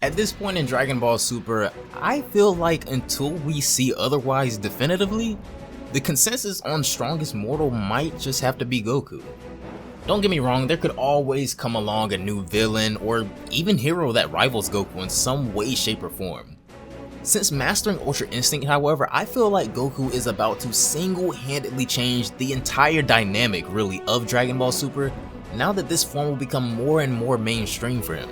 At this point in Dragon Ball Super, I feel like until we see otherwise definitively, the consensus on strongest mortal might just have to be Goku. Don't get me wrong, there could always come along a new villain or even hero that rivals Goku in some way, shape, or form. Since mastering Ultra Instinct, however, I feel like Goku is about to single-handedly change the entire dynamic, really, of Dragon Ball Super, now that this form will become more and more mainstream for him.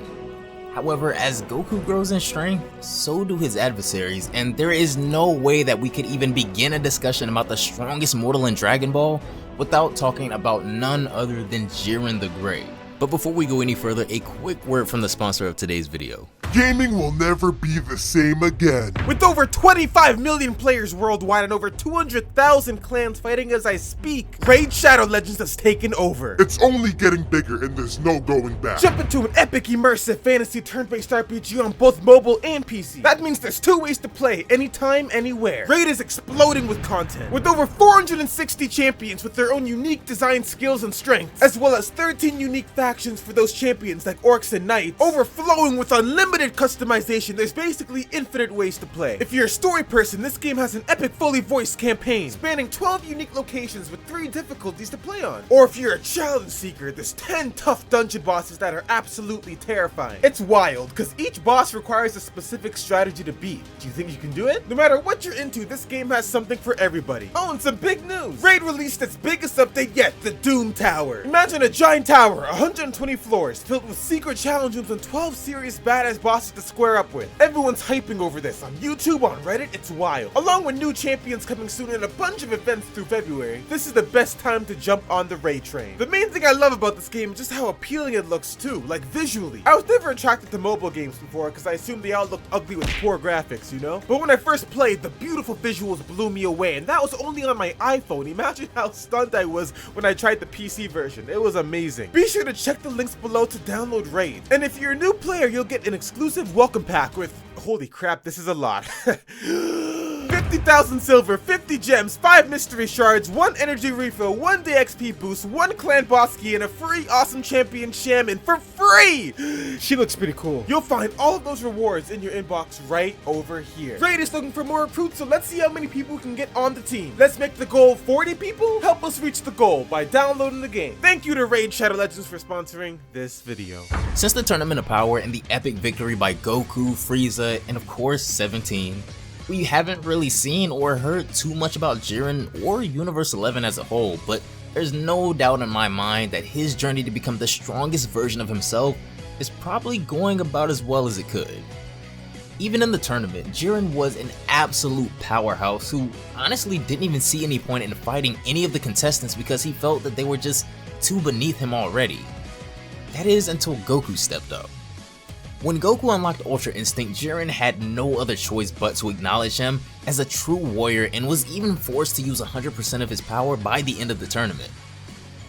However, as Goku grows in strength, so do his adversaries, and there is no way that we could even begin a discussion about the strongest mortal in Dragon Ball without talking about none other than Jiren the Great. But before we go any further, a quick word from the sponsor of today's video. Gaming will never be the same again. With over 25 million players worldwide and over 200,000 clans fighting as I speak, Raid Shadow Legends has taken over. It's only getting bigger and there's no going back. Jump into an epic immersive fantasy turn-based RPG on both mobile and PC. That means there's 2 ways to play, anytime, anywhere. Raid is exploding with content, with over 460 champions with their own unique design skills and strengths, as well as 13 unique factions for those champions like Orcs and Knights, overflowing with unlimited customization. There's basically infinite ways to play. If you're a story person, this game has an epic fully voiced campaign spanning 12 unique locations with 3 difficulties to play on. Or if you're a challenge seeker, there's 10 tough dungeon bosses that are absolutely terrifying. It's wild, because each boss requires a specific strategy to beat. Do you think you can do it? No matter what you're into, this game has something for everybody. Oh, and some big news! Raid released its biggest update yet, the Doom Tower. Imagine a giant tower, 120 floors, filled with secret challenge rooms and 12 serious badass bosses to square up with. Everyone's hyping over this on YouTube, on Reddit, it's wild. Along with new champions coming soon and a bunch of events through February, this is the best time to jump on the Raid train. The main thing I love about this game is just how appealing it looks too, like visually. I was never attracted to mobile games before because I assumed they all looked ugly with poor graphics, you know? But when I first played, the beautiful visuals blew me away, and that was only on my iPhone. Imagine how stunned I was when I tried the PC version. It was amazing. Be sure to check the links below to download Raid. And if you're a new player, you'll get an exclusive welcome pack with, holy crap, this is a lot. 50,000 silver, 50 gems, 5 mystery shards, 1 energy refill, 1 day XP boost, 1 clan boss key, and a free awesome champion shaman for free! She looks pretty cool. You'll find all of those rewards in your inbox right over here. Raid is looking for more recruits, so let's see how many people can get on the team. Let's make the goal 40 people? Help us reach the goal by downloading the game. Thank you to Raid Shadow Legends for sponsoring this video. Since the Tournament of Power and the epic victory by Goku, Frieza, and of course 17, we haven't really seen or heard too much about Jiren or Universe 11 as a whole, but there's no doubt in my mind that his journey to become the strongest version of himself is probably going about as well as it could. Even in the tournament, Jiren was an absolute powerhouse who honestly didn't even see any point in fighting any of the contestants because he felt that they were just too beneath him already. That is until Goku stepped up. When Goku unlocked Ultra Instinct, Jiren had no other choice but to acknowledge him as a true warrior and was even forced to use 100% of his power by the end of the tournament.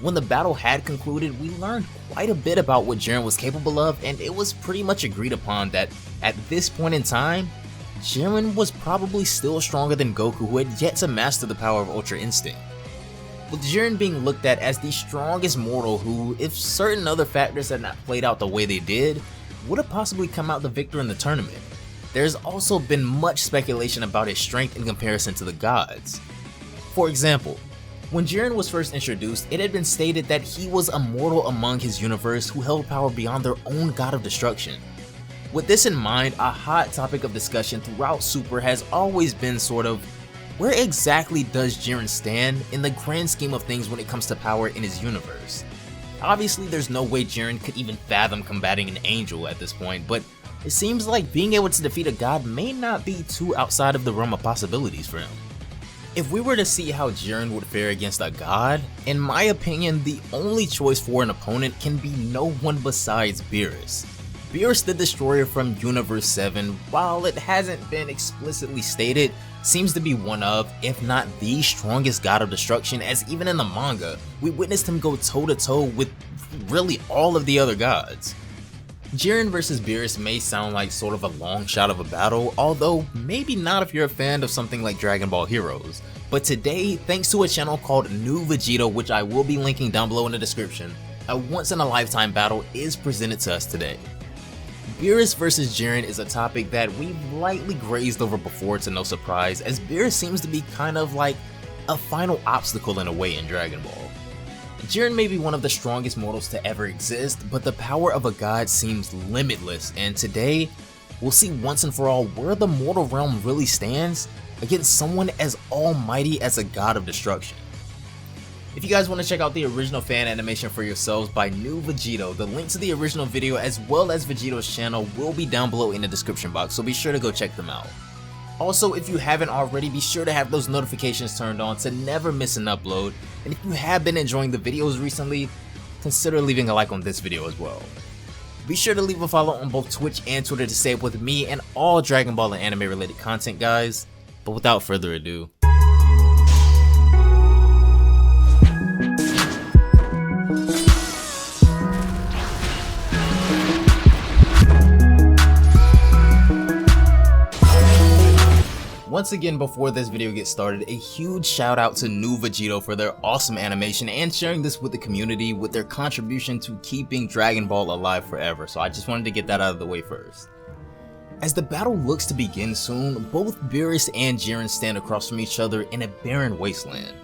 When the battle had concluded, we learned quite a bit about what Jiren was capable of, and it was pretty much agreed upon that at this point in time, Jiren was probably still stronger than Goku, who had yet to master the power of Ultra Instinct. With Jiren being looked at as the strongest mortal who, if certain other factors had not played out the way they did, would have possibly come out the victor in the tournament. There's also been much speculation about his strength in comparison to the gods. For example, when Jiren was first introduced, it had been stated that he was a mortal among his universe who held power beyond their own god of destruction. With this in mind, a hot topic of discussion throughout Super has always been sort of, where exactly does Jiren stand in the grand scheme of things when it comes to power in his universe? Obviously, there's no way Jiren could even fathom combating an angel at this point, but it seems like being able to defeat a god may not be too outside of the realm of possibilities for him. If we were to see how Jiren would fare against a god, in my opinion, the only choice for an opponent can be no one besides Beerus. Beerus the Destroyer from Universe 7, while it hasn't been explicitly stated, seems to be one of, if not the strongest god of destruction, as even in the manga, we witnessed him go toe-to-toe with really all of the other gods. Jiren vs Beerus may sound like sort of a long shot of a battle, although maybe not if you're a fan of something like Dragon Ball Heroes. But today, thanks to a channel called New Vegeta, which I will be linking down below in the description, a once-in-a-lifetime battle is presented to us today. Beerus vs Jiren is a topic that we've lightly grazed over before to no surprise, as Beerus seems to be kind of like a final obstacle in a way in Dragon Ball. Jiren may be one of the strongest mortals to ever exist, but the power of a god seems limitless, and today, we'll see once and for all where the mortal realm really stands against someone as almighty as a god of destruction. If you guys want to check out the original fan animation for yourselves by New Vegito, the link to the original video as well as Vegito's channel will be down below in the description box, so be sure to go check them out. Also, if you haven't already, be sure to have those notifications turned on to never miss an upload, and if you have been enjoying the videos recently, consider leaving a like on this video as well. Be sure to leave a follow on both Twitch and Twitter to stay up with me and all Dragon Ball and anime related content, guys. But without further ado, once again, before this video gets started, a huge shout out to New Vegito for their awesome animation and sharing this with the community with their contribution to keeping Dragon Ball alive forever, so I just wanted to get that out of the way first. As the battle looks to begin soon, both Beerus and Jiren stand across from each other in a barren wasteland.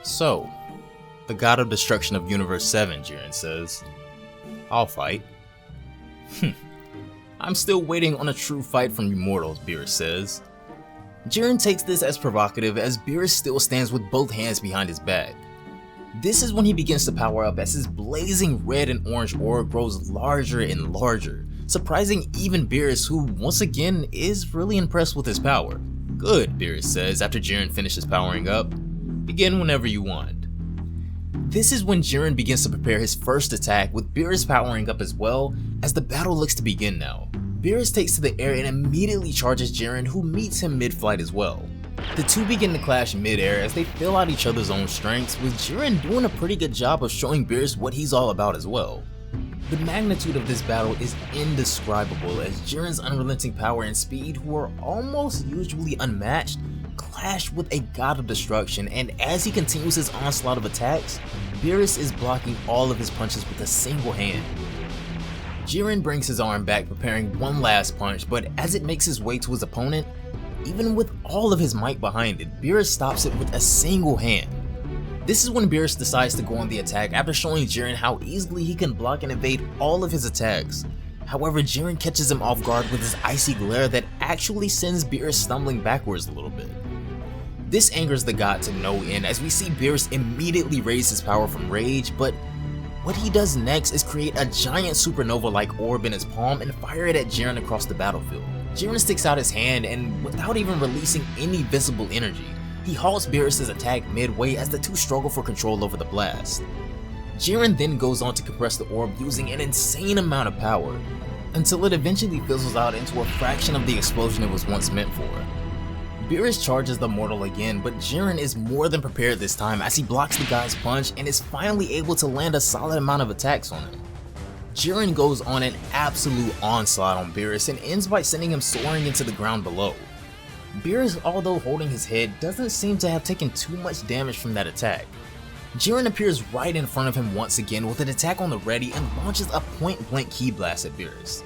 So, the god of destruction of Universe 7, Jiren says, "I'll fight." "I'm still waiting on a true fight from you mortals," Beerus says. Jiren takes this as provocative as Beerus still stands with both hands behind his back. This is when he begins to power up as his blazing red and orange aura grows larger and larger, surprising even Beerus, who once again is really impressed with his power. "Good," Beerus says after Jiren finishes powering up. "Begin whenever you want." This is when Jiren begins to prepare his first attack, with Beerus powering up as well as the battle looks to begin now. Beerus takes to the air and immediately charges Jiren, who meets him mid-flight as well. The two begin to clash mid-air as they fill out each other's own strengths, with Jiren doing a pretty good job of showing Beerus what he's all about as well. The magnitude of this battle is indescribable as Jiren's unrelenting power and speed, who are almost usually unmatched, clash with a god of destruction, and as he continues his onslaught of attacks, Beerus is blocking all of his punches with a single hand. Jiren brings his arm back, preparing one last punch, but as it makes his way to his opponent, even with all of his might behind it, Beerus stops it with a single hand. This is when Beerus decides to go on the attack after showing Jiren how easily he can block and evade all of his attacks. However, Jiren catches him off guard with his icy glare that actually sends Beerus stumbling backwards a little bit. This angers the god to no end as we see Beerus immediately raise his power from rage, but what he does next is create a giant supernova-like orb in his palm and fire it at Jiren across the battlefield. Jiren sticks out his hand and, without even releasing any visible energy, he halts Beerus' attack midway as the two struggle for control over the blast. Jiren then goes on to compress the orb using an insane amount of power, until it eventually fizzles out into a fraction of the explosion it was once meant for. Beerus charges the mortal again, but Jiren is more than prepared this time as he blocks the guy's punch and is finally able to land a solid amount of attacks on him. Jiren goes on an absolute onslaught on Beerus and ends by sending him soaring into the ground below. Beerus, although holding his head, doesn't seem to have taken too much damage from that attack. Jiren appears right in front of him once again with an attack on the ready and launches a point-blank ki blast at Beerus.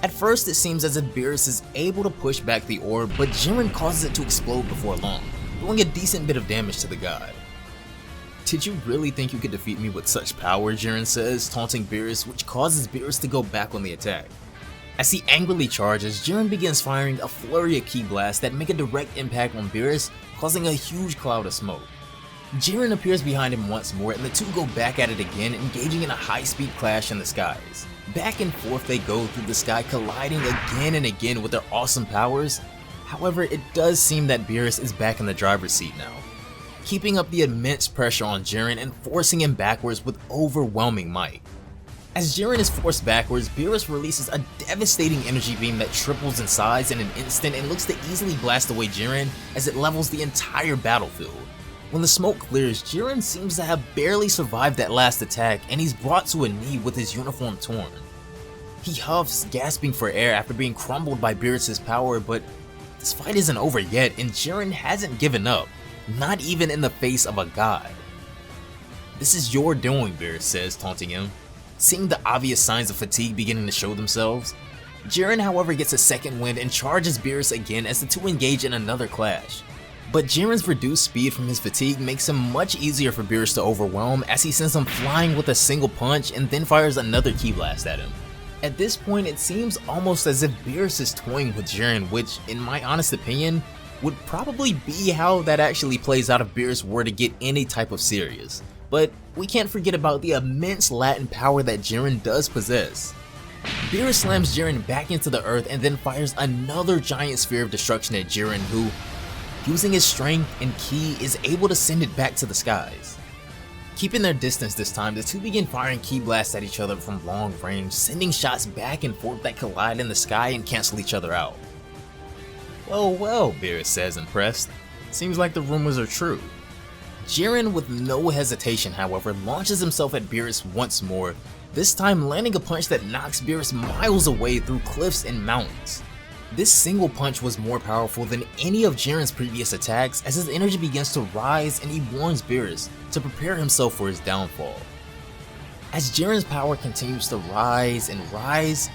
At first, it seems as if Beerus is able to push back the orb, but Jiren causes it to explode before long, doing a decent bit of damage to the god. "Did you really think you could defeat me with such power?" Jiren says, taunting Beerus, which causes Beerus to go back on the attack. As he angrily charges, Jiren begins firing a flurry of ki blasts that make a direct impact on Beerus, causing a huge cloud of smoke. Jiren appears behind him once more and the two go back at it again, engaging in a high-speed clash in the skies. Back and forth they go through the sky, colliding again and again with their awesome powers. However, it does seem that Beerus is back in the driver's seat now, keeping up the immense pressure on Jiren and forcing him backwards with overwhelming might. As Jiren is forced backwards, Beerus releases a devastating energy beam that triples in size in an instant and looks to easily blast away Jiren as it levels the entire battlefield. When the smoke clears, Jiren seems to have barely survived that last attack and he's brought to a knee with his uniform torn. He huffs, gasping for air after being crumbled by Beerus' power, but this fight isn't over yet and Jiren hasn't given up, not even in the face of a god. "This is your doing," Beerus says, taunting him. Seeing the obvious signs of fatigue beginning to show themselves, Jiren, however, gets a second wind and charges Beerus again as the two engage in another clash. But Jiren's reduced speed from his fatigue makes him much easier for Beerus to overwhelm, as he sends him flying with a single punch and then fires another ki blast at him. At this point, it seems almost as if Beerus is toying with Jiren, which, in my honest opinion, would probably be how that actually plays out if Beerus were to get any type of serious. But we can't forget about the immense latent power that Jiren does possess. Beerus slams Jiren back into the earth and then fires another giant sphere of destruction at Jiren, who, using his strength and ki, is able to send it back to the skies. Keeping their distance this time, the two begin firing ki blasts at each other from long range, sending shots back and forth that collide in the sky and cancel each other out. "Well, well," Beerus says, impressed. "Seems like the rumors are true." Jiren, with no hesitation, however, launches himself at Beerus once more, this time landing a punch that knocks Beerus miles away through cliffs and mountains. This single punch was more powerful than any of Jiren's previous attacks, as his energy begins to rise and he warns Beerus to prepare himself for his downfall. As Jiren's power continues to rise and rise,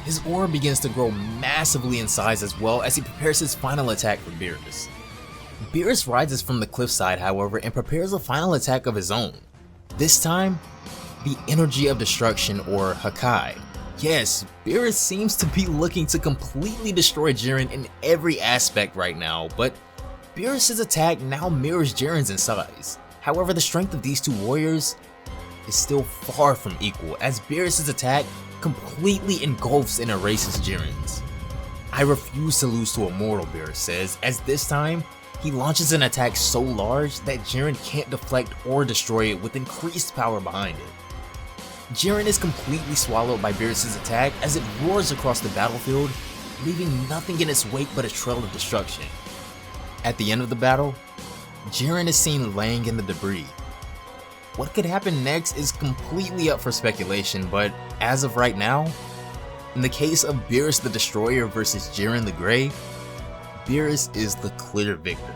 his aura begins to grow massively in size as well as he prepares his final attack for Beerus. Beerus rises from the cliffside, however, and prepares a final attack of his own. This time, the Energy of Destruction, or Hakai. Yes, Beerus seems to be looking to completely destroy Jiren in every aspect right now, but Beerus' attack now mirrors Jiren's in size. However, the strength of these two warriors is still far from equal, as Beerus' attack completely engulfs and erases Jiren's. "I refuse to lose to a mortal," Beerus says, as this time, he launches an attack so large that Jiren can't deflect or destroy it with increased power behind it. Jiren is completely swallowed by Beerus' attack as it roars across the battlefield, leaving nothing in its wake but a trail of destruction. At the end of the battle, Jiren is seen laying in the debris. What could happen next is completely up for speculation, but as of right now, in the case of Beerus the Destroyer versus Jiren the Grey, Beerus is the clear victor.